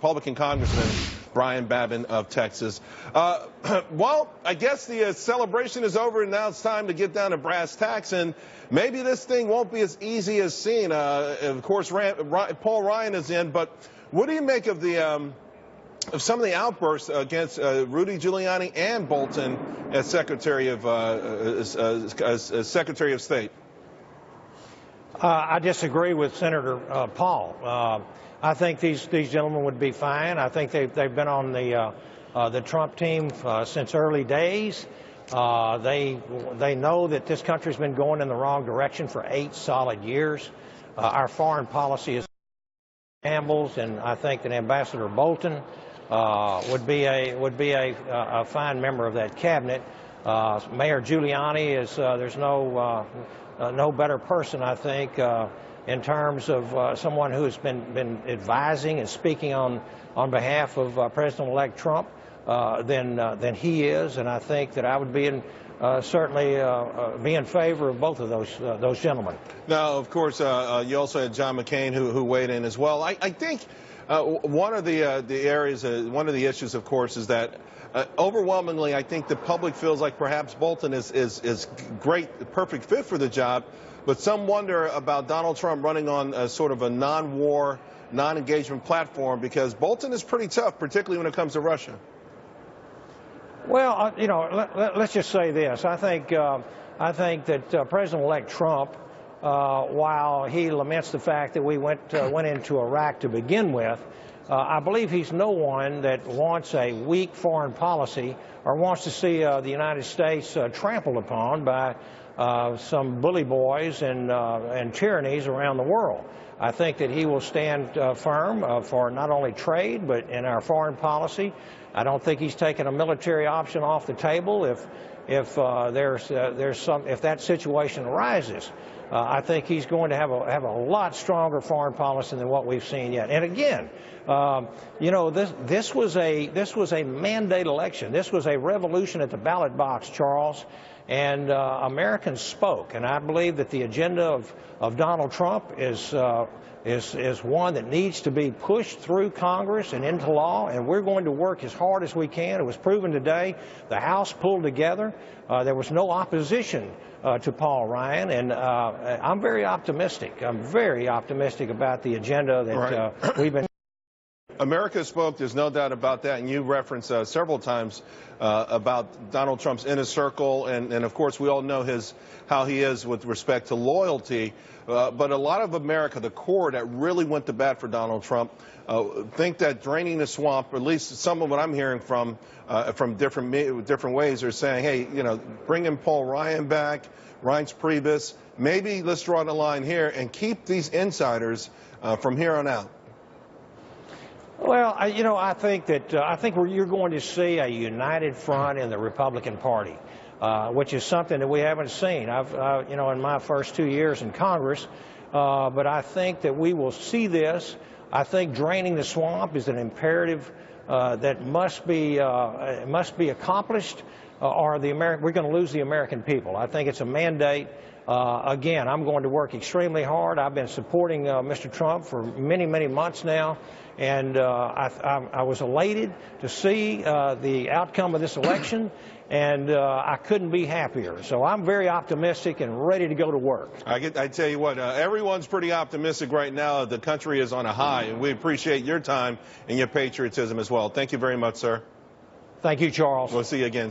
Republican Congressman Brian Babin of Texas. Well, I guess the celebration is over, and now it's time to get down to brass tacks, and maybe this thing won't be as easy as seen. Of course, Paul Ryan is in, but what do you make of some of the outbursts against Rudy Giuliani and Bolton as Secretary of State? I disagree with Senator Paul. I think these gentlemen would be fine. I think they've been on the Trump team since early days. They know that this country's been going in the wrong direction for 8 solid years. Our foreign policy is shambles, and I think that Ambassador Bolton would be a fine member of that cabinet. Mayor Giuliani is there's no better person, I think, in terms of someone who has been advising and speaking on behalf of President-elect Trump than he is, and I think that I would be certainly be in favor of both of those gentlemen. Now, of course, you also had John McCain who weighed in as well. I think one of the areas, one of the issues, of course, is that overwhelmingly, I think the public feels like perhaps Bolton is great, the perfect fit for the job, but some wonder about Donald Trump running on a sort of a non-war, non-engagement platform, because Bolton is pretty tough, particularly when it comes to Russia. Well, you know, let's just say this. I think that President-elect Trump, while he laments the fact that we went into Iraq to begin with, I believe he's no one that wants a weak foreign policy or wants to see the United States trampled upon by some bully boys and tyrannies around the world. I think that he will stand firm for not only trade but in our foreign policy. I don't think he's taken a military option off the table if that situation arises. I think he's going to have a lot stronger foreign policy than what we've seen yet. And again, you know, this was a mandate election. This was a revolution at the ballot box, Charles, and Americans spoke. And I believe that the agenda of Donald Trump is one that needs to be pushed through Congress and into law, and we're going to work as hard as we can. It was proven today. The House pulled together. There was no opposition to Paul Ryan, and I'm very optimistic. I'm very optimistic about the agenda that we've been. America spoke, there's no doubt about that, and you referenced several times about Donald Trump's inner circle, and of course we all know how he is with respect to loyalty, but a lot of America, the core that really went to bat for Donald Trump, think that draining the swamp, or at least some of what I'm hearing from different ways, are saying, hey, you know, bring in Paul Ryan back, Reince Priebus, maybe let's draw the line here and keep these insiders from here on out. Well, you know, I think you're going to see a united front in the Republican Party, which is something that we haven't seen. You know, in my first 2 years in Congress, but I think that we will see this. I think draining the swamp is an imperative that must be accomplished, or we're going to lose the American people. I think it's a mandate. Again, I'm going to work extremely hard. I've been supporting Mr. Trump for many, many months now, and I was elated to see the outcome of this election, and I couldn't be happier. So I'm very optimistic and ready to go to work. I tell you what, everyone's pretty optimistic right now. The country is on a high, and we appreciate your time and your patriotism as well. Thank you very much, sir. Thank you, Charles. We'll see you again soon.